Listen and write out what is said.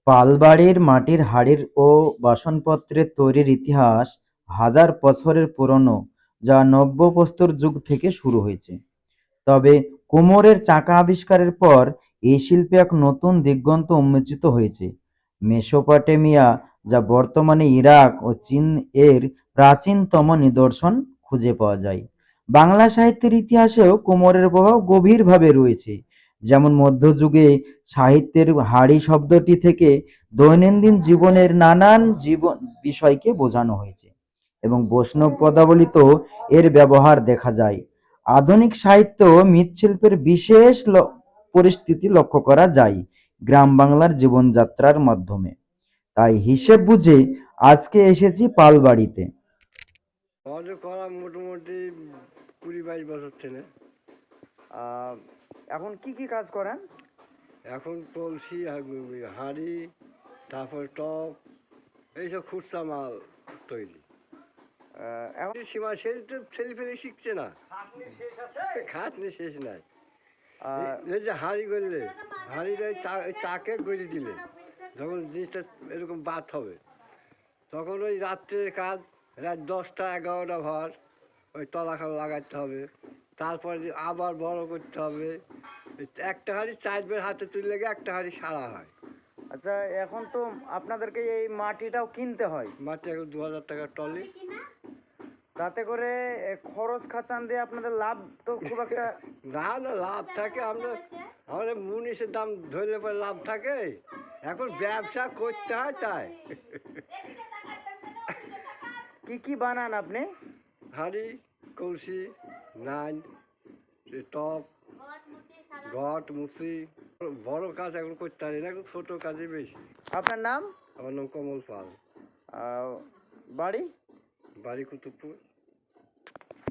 পালবাড়ির মাটির হাঁড়ির ও বাসনপত্রের তৈরির ইতিহাস হাজার বছরের পুরনো, যা নব্য-প্রস্তর যুগ থেকে শুরু হয়েছে। তবে কুমোরের চাকা আবিষ্কারের পর এই শিল্পে এক নতুন দিগন্ত উন্মোচিত হয়েছে। মেসোপটেমিয়া, যা বর্তমানে ইরাক ও চীন, এর প্রাচীনতম নিদর্শন খুঁজে পাওয়া যায়। বাংলা সাহিত্যের ইতিহাসেও কুমোরের প্রভাব গভীরভাবে রয়েছে। যেমন মধ্যযুগে সাহিত্যের হাঁড়ি শব্দটি থেকে দৈনন্দিন জীবনের নানান জীবন বিষয়কে বোঝানো হয়েছে এবং বৈষ্ণব পদাবলিতেও এর ব্যবহার দেখা যায়। আধুনিক সাহিত্য মৃৎশিল্পের বিশেষ পরিস্থিতি লক্ষ্য করা যায় গ্রাম বাংলার জীবনযাত্রার মাধ্যমে। তাই হিসেব বুঝে আজকে এসেছি পালবাড়িতে। আমাদের করা মোটামুটি 20-22 বছর থেকে। আহ, এখন কি কি কাজ করেন? এখন কলসি হাঁড়ি, তারপর টপ, এইসব খুচরা মাল তৈরি। এখন সীমা ছেলে ফেলে শিখছে না, খাটনি শেষ নাই। এই যে হাঁড়ি গড়লে, হাঁড়ির ওই চাকে গড়ি দিলে যখন জিনিসটা এরকম বাত হবে, তখন ওই রাত্রের কাজ, রাত 10টা-11টা ভর ওই তলাখাল লাগাতে হবে, তারপরে আবার বড় করতে হবে। একটা হাঁড়ি 4 বের হাতে তুললে গিয়ে একটা হাঁড়ি সারা হয়। আচ্ছা, এখন তো আপনাদেরকে এই মাটিটাও কিনতে হয়। মাটি এখন 2000 টাকা টলি। তাতে করে খরচ খাচান দিয়ে আপনাদের লাভ তো খুব একটা না না, লাভ থাকে। আমাদের মুনিশের দাম ধরলে পরে লাভ থাকে। এখন ব্যবসা করতে হয় তাই। কি কি বানান আপনি? হাঁড়ি, কলসি, নাইন, টপ, ঘট, মুসি। বড় কাজ এখন করতে পারি না, এখন ছোট কাজই বেশি। আপনার নাম? আমার নাম কমল পাল। বাড়ি? বাড়ি কুতুবপুর।